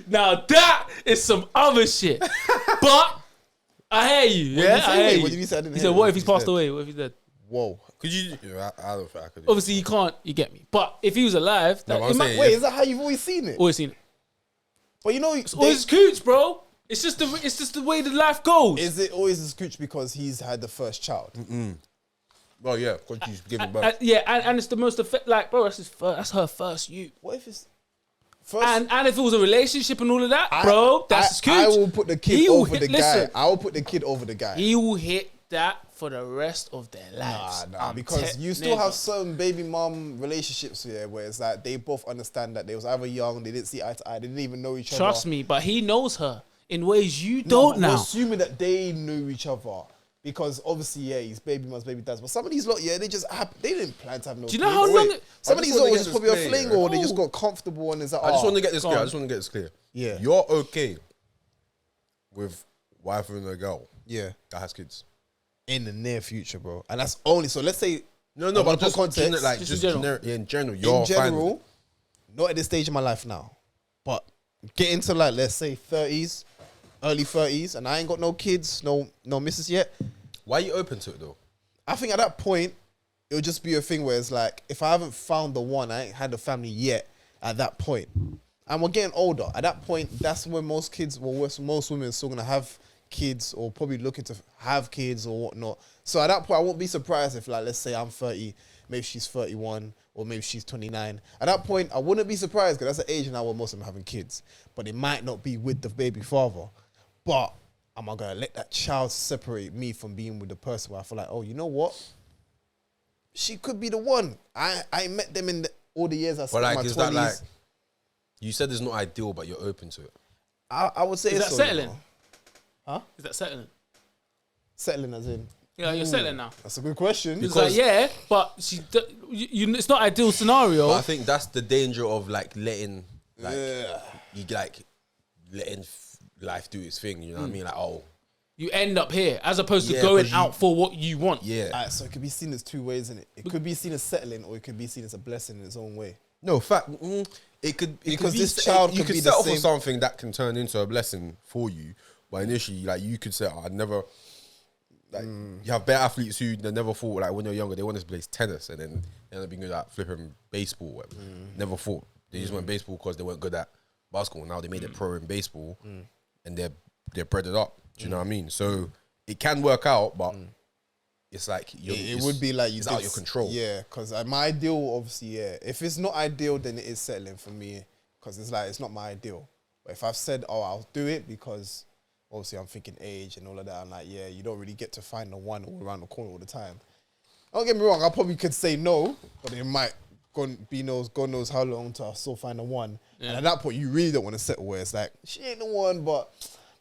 now that is some other shit. But I hear you, did yeah? you say? I hear Wait, you. what did you say? I didn't He hear said, it. what if he's What passed he said. away? What if he's dead? Whoa. Could you... I don't think I could. Obviously, you can't, you get me. But if he was alive, No, that, but I'm it might- saying- Wait, is that how you've always seen it? always seen it. But you know, It's always his cooch, bro. It's just the way the life goes. is it always his cooch because he's had the first child? Well, yeah, because she's giving birth. Yeah, and it's the most effect. Like, bro, that's her first you. What if it's first? And if it was a relationship and all of that, bro, that's his cooch. I will put the kid He will over hit- the guy. listen. I will put the kid over the guy. He will hit that for the rest of their lives. Nah, because you still have certain baby mom relationships here where it's like they both understand that they was either young, they didn't see eye to eye, they didn't even know each other. Trust me, but he knows her in ways you No, don't but now. we're assuming that they knew each other. Because obviously, yeah, he's baby mums, baby dads. But some of these lot, yeah, they just they didn't plan to have no. Do you know kids. how Wait, long it- some I of just these wanna lot was get just probably a this fling, clear, or they just Oh. got comfortable and it's like, I just oh, want to get this go clear. on. I just want to get this clear. Yeah. You're okay with wife and a girl yeah, that has kids. in the near future, bro. And that's only so. Let's say No, I but wanna put just context. like Just just in general. in general, you're in fine with general, it. not at this stage of my life now, but get into like let's say 30s, early 30s, and I ain't got no kids, no missus yet. Why are you open to it though? I think at that point, it'll just be a thing where it's like, if I haven't found the one, I ain't had a family yet at that point. And we're getting older. At that point, that's when most kids, most women are still going to have kids or probably looking to have kids or whatnot. So at that point, I won't be surprised if, like, let's say I'm 30, maybe she's 31, or maybe she's 29. At that point, I wouldn't be surprised because that's the age now where most of them are having kids. But it might not be with the baby father. But am I going to let that child separate me from being with the person where I feel like, oh, you know what? She could be the one. I met them in all the years I But spent like, in my is 20s. that like? You said it's not ideal, but you're open to it. I would say Is it's that so, you settling? know. Huh? Is that settling? Settling as in? Yeah, you're settling now. That's a good question. It's like, yeah, but it's not ideal scenario. But I think that's the danger of like letting like Yeah. you like letting life do its thing. You know what I mean? Like, oh You end up here as opposed to Yeah, going 'cause you- out for what you want. yeah. Alright, so it could be seen as two ways, innit? It could be seen as settling or it could be seen as a blessing in its own way. No, fact. It could Because be, this child you could could be the settle for same- something that can turn into a blessing for you. But initially, like you could say, oh, I'd never. Like you have better athletes who they never thought like when they're younger they wanted to play tennis and then they end up being good at flipping baseball. Whatever. Never thought they just went baseball because they weren't good at basketball. Now they made it pro in baseball and they're bred it up. Do you know what I mean? So it can work out, but it's like It would be like you it's did out of your control. Yeah, because my ideal, obviously, yeah. If it's not ideal, then it is settling for me because it's like it's not my ideal. But if I've said, oh, I'll do it because obviously I'm thinking age and all of that, I'm like, yeah, you don't really get to find the one all around the corner all the time. Don't get me wrong, I probably could say no, but it might God knows how long till I still find the one. Yeah. And at that point, you really don't want to settle where it's like, she ain't the one, but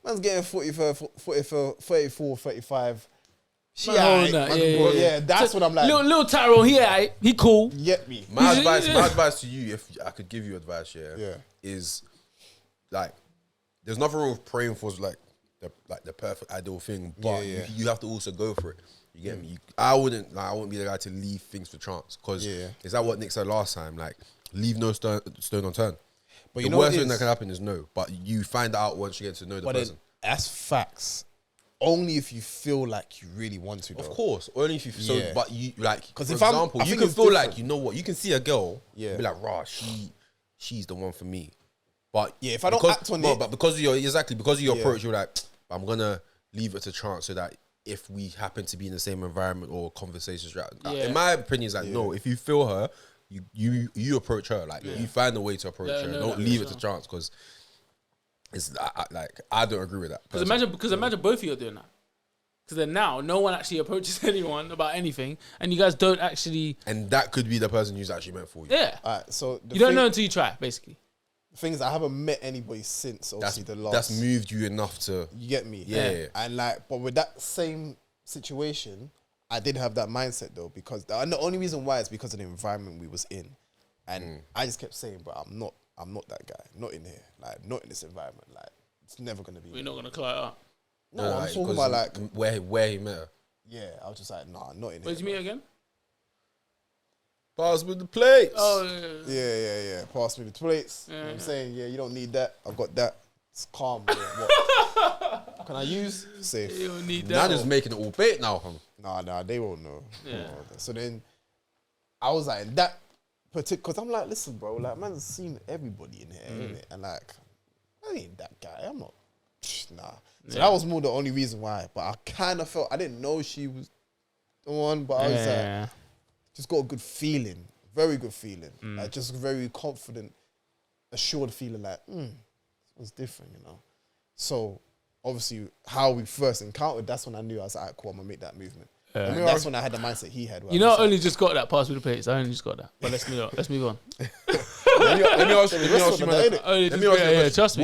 man's getting 34, 35. She Man, aight, hold that, man, yeah, bro, yeah, yeah. that's what I'm like. Little Tyrone, he cool. Get me. My advice to you, if I could give you advice, Yeah. is like, there's nothing wrong with praying for the perfect ideal thing, but you have to also go for it. You get me? I wouldn't be the guy to leave things for chance, because is that what Nick said last time? Like, leave no stone unturned. But the worst thing that can happen is no, but you find out once you get to know the person. That's facts. Only if you feel like you really want to, though. Of course, only if you feel. So, but you like, because for example, you can feel like, you know what, you can see a girl, be like, rah, she's the one for me. But if I don't act on it, but because of your approach, you're like, I'm gonna leave it to chance, so that if we happen to be in the same environment or conversations, in my opinion, it's like, no, if you feel her, you approach her, like you find a way to approach her. Don't leave it to chance, because it's like, I don't agree with that. Because imagine both of you are doing that. Because then now no one actually approaches anyone about anything, and you guys don't actually. And that could be the person who's actually meant for you. Yeah. Alright, so you don't know until you try, basically. The thing is, I haven't met anybody since obviously the last. That's moved you enough to. You get me? Yeah. And like, but with that same situation, I did have that mindset though, because and the only reason why is because of the environment we was in, and I just kept saying, "But I'm not that guy. Not in here. Like, not in this environment. Like, it's never gonna be." We're not gonna clear it up. No, I'm talking about like where he met her. Yeah, I was just like, nah, not in here. Where did you meet again? Pass with the plates. Oh, Yeah. Pass me the plates. You know what I'm saying? Yeah, you don't need that. I've got that. It's calm. Bro. What? Can I use? Safe. You don't need that. Now just making it all bait now, fam. Nah, they won't know. Yeah. So then I was like, that particular, because I'm like, listen, bro, like, man's seen everybody in here, innit? And like, I ain't that guy. I'm not, nah. So that was more the only reason why. But I kind of felt, I didn't know she was the one, but I was like, just got a good feeling, very good feeling. Like, just very confident, assured feeling like, it was different, you know? So, obviously, how we first encountered, that's when I knew I was like, cool, I'm gonna make that movement. I mean, that's when I had the mindset he had. You know, I only just got that pass with the plates. I only just got that. But let's move on. Let's move on. Let me ask you, man. Trust me.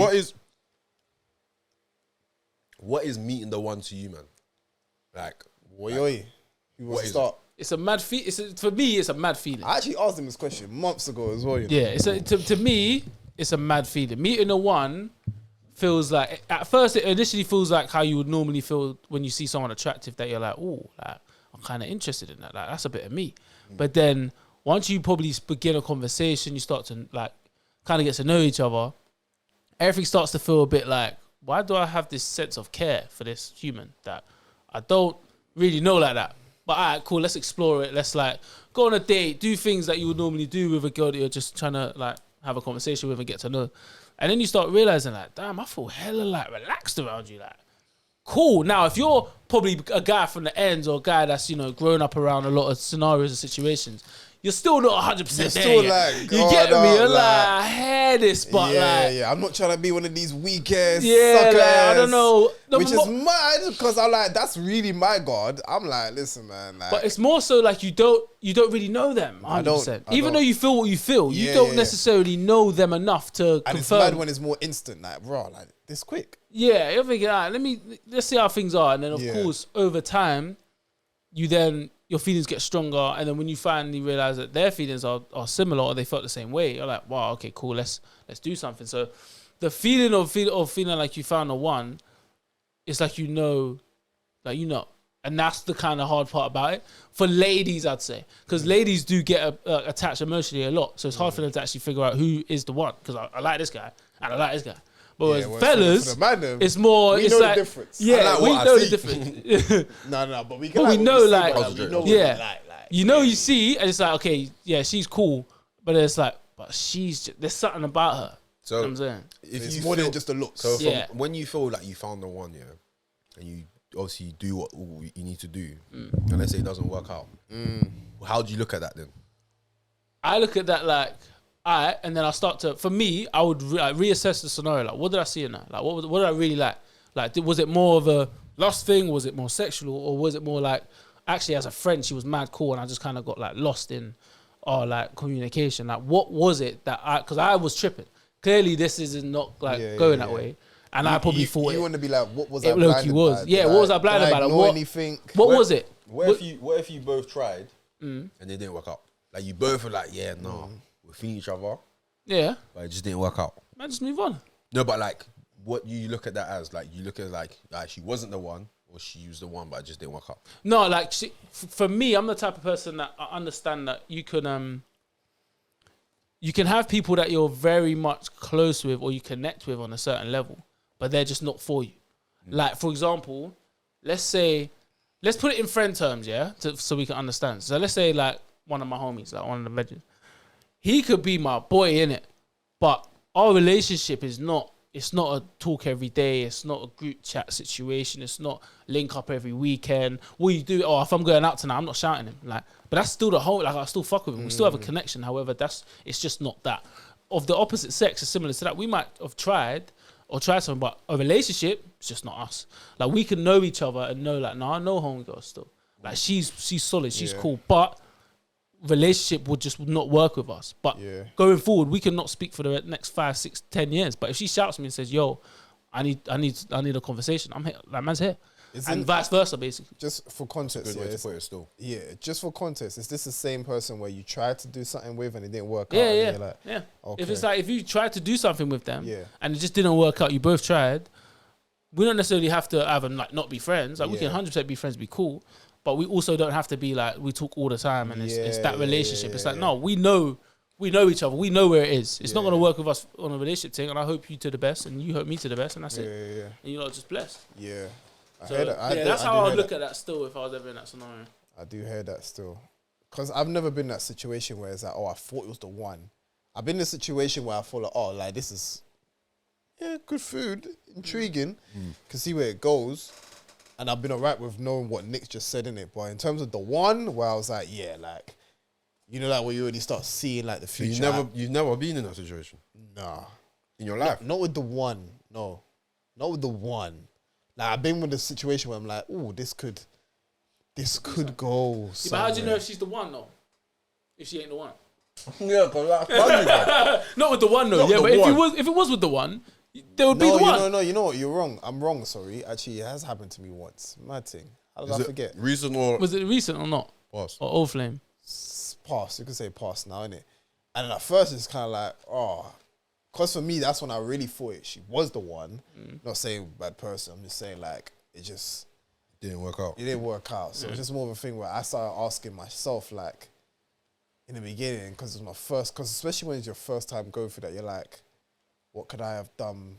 What is meeting the one to you, man? Like, Who wants to start? It's a mad for me, it's a mad feeling. I actually asked him this question months ago as well. You know? Yeah, to me, it's a mad feeling. Meeting a one feels like, at first, it initially feels like how you would normally feel when you see someone attractive, that you're like, oh, like, I'm kind of interested in that. Like, that's a bit of me. But then once you probably begin a conversation, you start to like kind of get to know each other. Everything starts to feel a bit like, why do I have this sense of care for this human that I don't really know like that? But all right, cool, let's explore it. Let's like go on a date, do things that you would normally do with a girl that you're just trying to like have a conversation with and get to know. And then you start realizing like, damn, I feel hella like relaxed around you. Like, cool. Now, if you're probably a guy from the ends or a guy that's, you know, grown up around a lot of scenarios and situations, you're still not 100% there. Still yet. like, you get no, me? You're like, I hear this, but yeah. I'm not trying to be one of these weak ass suckers. Like, I don't know. Which is mad, because I'm like, that's really my God. I'm like, listen, man. Like, but it's more so like you don't really know them 100%. Even though you feel what you feel, you don't necessarily know them enough to confirm. And it's mad when it's more instant, like, bro, like, this quick. Yeah, you're thinking, all right, let's see how things are. And then, of course, over time, your feelings get stronger. And then when you finally realize that their feelings are similar or they felt the same way, you're like, wow, okay, cool, let's do something. So the feeling of feeling like you found the one, it's like, you know. And that's the kind of hard part about it. For ladies, I'd say. Because ladies do get attached emotionally a lot. So it's hard for them to actually figure out who is the one. Because I like this guy and I like this guy. But as fellas, it's more. We it's know like, the difference. Yeah, we know the difference. No, but we can. But we know, like, you know, you see, and it's like, okay, yeah, she's cool, but it's like, but there's something about her. So you know what I'm saying, it's more than just a look. So when you feel like you found the one, and you obviously do what you need to do, and let's say it doesn't work out, how do you look at that then? I look at that like, alright, and then I start to, for me, I would reassess the scenario. Like, what did I see in that? Like, what did I really like? Like, was it more of a lust thing? Was it more sexual? Or was it more like, actually, as a friend, she was mad cool and I just kind of got like lost in our like communication? Like, what was it that because I was tripping. Clearly, this is not like going that way. And I probably thought you want to be like, what was I blinded by? Yeah, what was I blinded by? What was it? What if you both tried and it didn't work out? Like, you both were like, we're feeling each other. Yeah. But it just didn't work out. Man, just move on. No, but like, what you look at that as? Like, you look at like she wasn't the one, or she was the one, but it just didn't work out. No, like for me, I'm the type of person that I understand that you can have people that you're very much close with or you connect with on a certain level, but they're just not for you. Like, for example, let's put it in friend terms, yeah, so we can understand. So let's say like one of my homies, like one of the legends, he could be my boy, innit? But our relationship is not. It's not a talk every day. It's not a group chat situation. It's not link up every weekend. What you do? Oh, if I'm going out tonight, I'm not shouting him. Like, but that's still the whole. Like, I still fuck with him. We still have a connection. However, it's just not that. Of the opposite sex is similar to that. We might have tried something, but a relationship, it's just not us. Like, we can know each other and know, like, I know homegirl still. Like, she's solid. She's cool, but relationship would just not work with us. But going forward, we cannot speak for the next 5, 6, 10 years. But if she shouts me and says, "Yo, I need a conversation," I'm here. That man's here, and vice versa, basically. Just for context, Good way to put it. Still, just for context, is this the same person where you tried to do something with and it didn't work out? Yeah. And you're like, If it's like if you tried to do something with them, Yeah. and it just didn't work out, you both tried. We don't necessarily have to have them like not be friends. Like we can 100% be friends, be cool. But we also don't have to be like, we talk all the time and it's that relationship. It's like, no, we know each other. We know where it is. It's not going to work with us on a relationship thing. And I hope you to the best and you hope me to the best. And that's it. Yeah. And you're not just blessed. Yeah. So, that's how I would look at that still if I was ever in that scenario. I do hear that still. Because I've never been in that situation where it's like, oh, I thought it was the one. I've been in a situation where I feel like, oh, like this is, good food, intriguing. Can see where it goes. And I've been alright with knowing what Nick just said in it. But in terms of the one where I was like, like, like where you already start seeing like the so future. you've never been in that situation? Nah. In your life? Not with the one. No. Not with the one. Like, I've been with the situation where I'm like, oh, this could go. But how do you know if she's the one though? If she ain't the one? Yeah, because that's not with the one though. Not Yeah, the but one. if it was with the one, there would be the one. No, you know what? You're wrong. I'm wrong, sorry. Actually, it has happened to me once. Mad thing. How did I forget? Recent or Was it recent or not? past? Or old flame? Past. You could say past now, innit? And at first, it's kind of like, because for me, that's when I really thought she was the one. Not saying bad person. I'm just saying like it just Didn't work out. It didn't work out. So it's just more of a thing where I started asking myself like in the beginning because it was my first. Because especially when it's your first time going through that, you're like, what could I have done?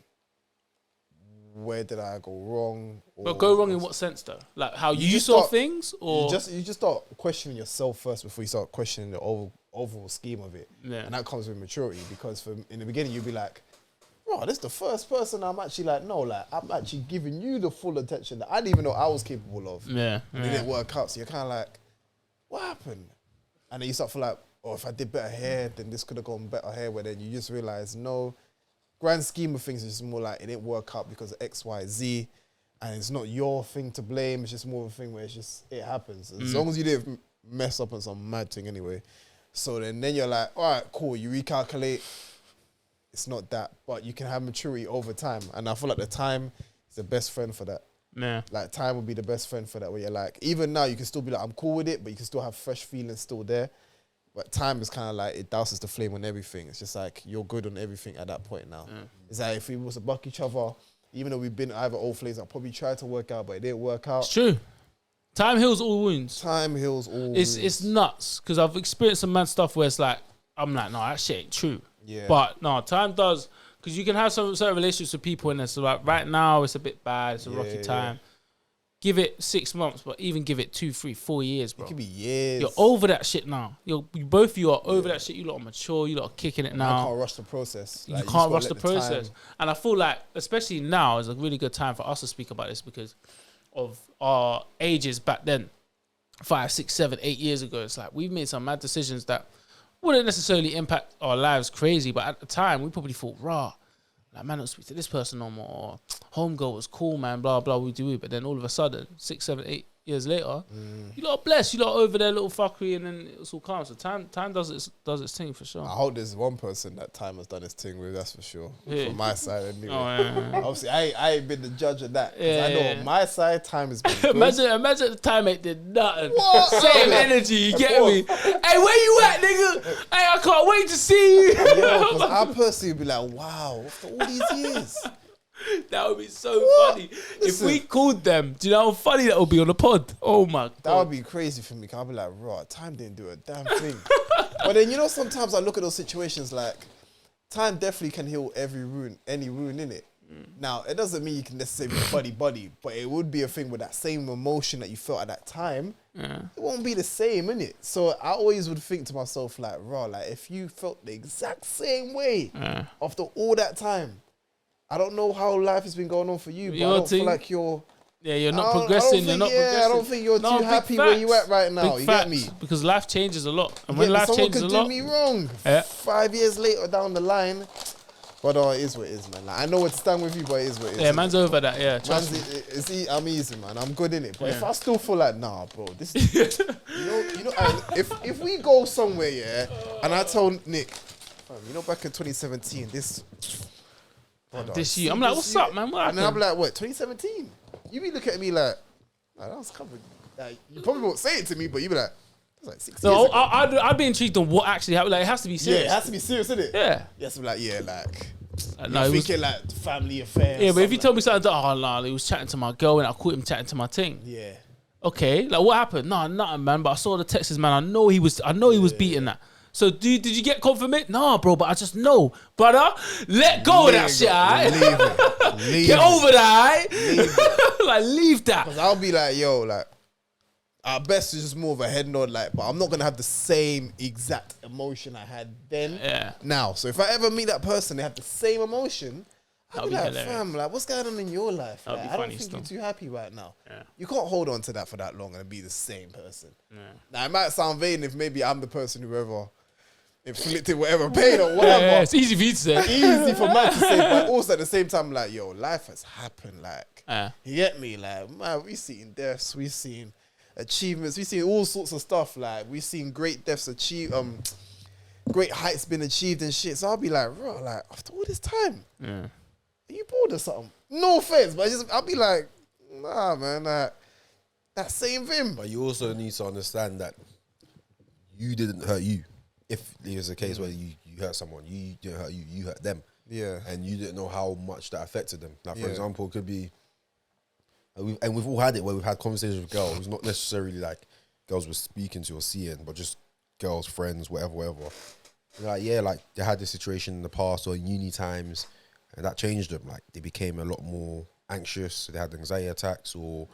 Where did I go wrong? But go wrong in what sense though? Like how you just saw start- things, or you just start questioning yourself first before you start questioning the overall scheme of it. Yeah. And that comes with maturity because in the beginning you'd be like, bro, this is the first person I'm actually like, no, like I'm actually giving you the full attention that I didn't even know I was capable of. yeah, And it didn't work out. So you're kind of like, what happened? And then you start to feel like, oh, if I did better here, then this could have gone better here. Where then you just realize, no, grand scheme of things is just more like it didn't work out because of X, Y, Z. And it's not your thing to blame. It's just more of a thing where it's just, it happens. As long as you didn't mess up on some mad thing anyway. So then you're like, all right, cool. You recalculate. It's not that. But you can have maturity over time. And I feel like the time is the best friend for that. yeah. Like time would be the best friend for that. Where you're like, even now you can still be like, I'm cool with it, but you can still have fresh feelings still there. But time is kind of like, it douses the flame on everything. It's just like, you're good on everything at that point now. It's like, if we was to buck each other, even though we've been either old flames, I probably tried to work out, but it didn't work out. It's true. Time heals all wounds. Time heals all It's wounds. nuts because I've experienced some mad stuff where it's like I'm like, no, that shit ain't true. Yeah. But no, time does because you can have some certain relationships with people and it's like right now it's a bit bad, it's a rocky time. Give it 6 months, but even give it 2, 3, 4 years, bro. It could be years. You're over that shit now. Both of you are over that shit. You lot are mature. You lot are kicking it I now. can't rush the process. You Like, just can't gotta rush let the time- process. And I feel like, especially now, is a really good time for us to speak about this because of our ages back then. 5, 6, 7, 8 years ago. It's like we've made some mad decisions that wouldn't necessarily impact our lives crazy, but at the time we probably thought, raw, like man, don't speak to this person no more. Or homegirl was cool, man, blah blah, we do it. But then all of a sudden, 6, 7, 8 years later, you lot are blessed. You lot are over there, little fuckery, and then it's all calm. So time does its thing for sure. I hope there's one person that time has done his thing with, that's for sure. Yeah. From my side, anyway. Oh, yeah. Obviously, I ain't been the judge of that. 'Cause Yeah, I know yeah. on my side, time has been good. Imagine the time it did nothing. What? Same energy, you get me? Hey, where you at, nigga? Hey, I can't wait to see you. Yo, 'cause I personally would be like, wow, after all these years. That would be so funny. If Listen. we called them, do you know how funny that would be on the pod? Oh my That god. would be crazy for me. 'Cause I'll be like, right, time didn't do a damn thing. But then, you know, sometimes I look at those situations like, time definitely can heal any wound in it. Now, it doesn't mean you can necessarily be buddy, but it would be a thing with that same emotion that you felt at that time. Yeah. It won't be the same, innit? So I always would think to myself, like, raw, like, if you felt the exact same way after all that time, I don't know how life has been going on for you, but I don't feel like you're not progressing. You're not progressing. I don't think you're too big happy where you facts. at right now. Big You facts. get me? Because life changes a lot. And Yeah, when life someone changes could a lot, do me wrong. Yeah. 5 years later down the line, but it is what it is, man. Like, I know where to stand with you, but it is what it is. yeah, man's over that. Yeah, trust me. I'm easy, man. I'm good in it. But if Yeah. I still feel like, nah, bro, this is, you know, and if we go somewhere, yeah, and I told Nick, fam, you know, back in 2017, brother, This see year, I'm like, this what's year? up, man? What And then I'm happened? like, what, 2017? You be looking at me like that was covered. Like, you probably won't say it to me, but you be like, that's like 6 years No, ago. I'd be intrigued on what actually happened. Like, it has to be Yeah, serious. it has to be serious, isn't it? Yeah. You have to be like, yeah, like, No, you're it was, thinking like family affairs. yeah, but if you something told me something, oh, no, he was chatting to my girl and I caught him chatting to my ting. like, yeah. Okay, like what happened? No, nothing, man. But I saw the texts, man. I know he was beating that. So did you get confirmation? Nah, bro, but I just know, brother. Let go of that shit, alright? Leave it. Leave Get it. over that, Leave alright? Like leave that. Cause I'll be like, yo, like, at best it's just more of a head nod, like, but I'm not gonna have the same exact emotion I had then. Yeah. Now, so if I ever meet that person, they have the same emotion. I'll That'll be be like, hilarious. fam, like, what's going on in your life? That'll Like, be I don't funny think still. you're too happy right now. Yeah. You can't hold on to that for that long and be the same person. Yeah. Now, it might sound vain if maybe I'm the person who ever inflicted whatever pain or whatever. Yeah, it's easy for you to say. Easy for man to say, but also at the same time, like, yo, life has happened. Like, Yeah. you get me? Like, man, we seen deaths, we seen achievements, we seen all sorts of stuff. Like, we seen great deaths achieved, great heights been achieved and shit. So I'll be like, bro, like, after all this time, Yeah. are you bored or something? No offense, but I'll be like, nah, man, like, that same thing. But you also need to understand that you didn't hurt you. If there's a case where you hurt someone, you didn't hurt you, you hurt them. Yeah. And you didn't know how much that affected them. Like, for Yeah. example, it could be, and we've all had it where we've had conversations with girls, not necessarily like girls we're speaking to or seeing, but just girls, friends, whatever. Like, yeah, like they had this situation in the past or in uni times, and that changed them. Like, they became a lot more anxious, they had anxiety attacks, or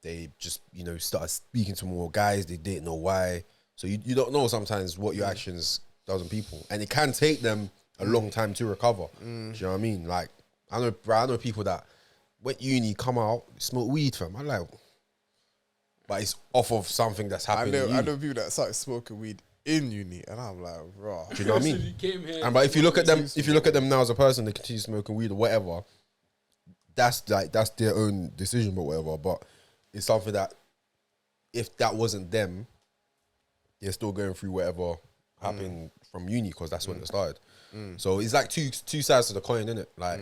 they just, started speaking to more guys, they didn't know why. So you don't know sometimes what your actions does on people, and it can take them a long time to recover. Do you know what I mean? Like, I know people that went uni, come out, smoke weed, fam. I'm like, but it's off of something that's happened. I know people that started smoking weed in uni, and I'm like, raw. Do you know what I mean? You came here. And but if you look at them now as a person, they continue smoking weed or whatever. That's their own decision, but whatever. But it's something that if that wasn't them, they're still going through whatever happened from uni because that's when it started. So it's like two sides to the coin, isn't it? Like,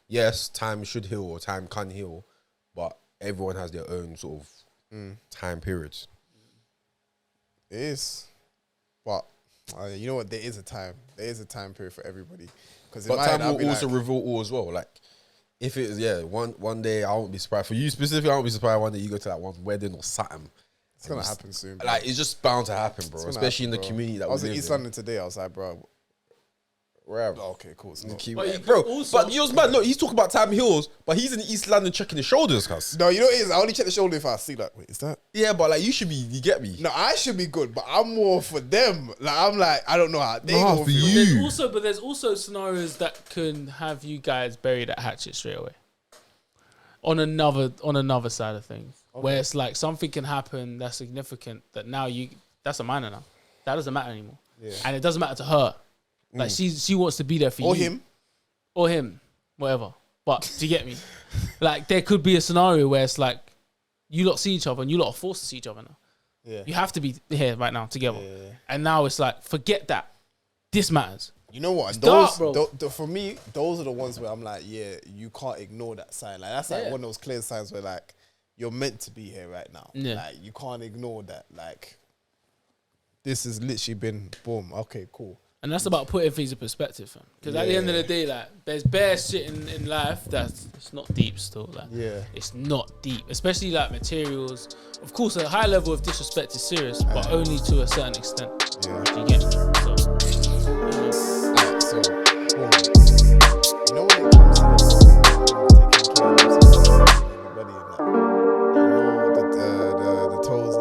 yes, time should heal or time can heal, but everyone has their own sort of time periods. It is, but you know what? There is a time. There is a time period for everybody. Because But time will also reveal all as well. Like, if it is, one day I won't be surprised. For you specifically, I won't be surprised one day you go to that one wedding or something. It's gonna happen soon. Bro. Like, it's just bound to happen, bro. It's gonna Especially happen, in the bro. community that I was we in live East in. London today. I was like, bro, Wherever. oh, okay, cool. It's not. But you Bro, could also- but yours, man, look, he's talking about time heals, but he's in East London checking his shoulders, cuz. No, you know what it is? I only check the shoulder if I see like, wait, is that? Yeah, but like, you should be, you get me? No, I should be good, but I'm more for them. Like, I'm like, I don't know how they Nah, go for feel. you. There's also scenarios that can have you guys bury that hatchet straight away. On another side of things, where it's like something can happen that's significant that now that's a minor now. That doesn't matter anymore. Yeah. And it doesn't matter to her. Like she wants to be there for Or you. Or him. Whatever. But do you get me? Like there could be a scenario where it's like you lot see each other and you lot are forced to see each other now. Yeah. You have to be here right now together. Yeah. And now it's like, forget that. This matters. You know what? Dark, Those, bro. for me, those are the ones where I'm like, yeah, you can't ignore that sign. Like that's like Yeah. one of those clear signs where like you're meant to be here right now. Yeah. Like you can't ignore that. Like this has literally been boom. Okay, cool. And that's about putting things in perspective, fam. Because at the end of the day, like, there's bare shit in life that's it's not deep still. Like, Yeah. it's not deep, especially like materials. Of course, a high level of disrespect is serious, but only to a certain extent. Yeah. Do you get me? So, Alright, so boom. You know when it comes to this, taking care of yourself, everybody and that.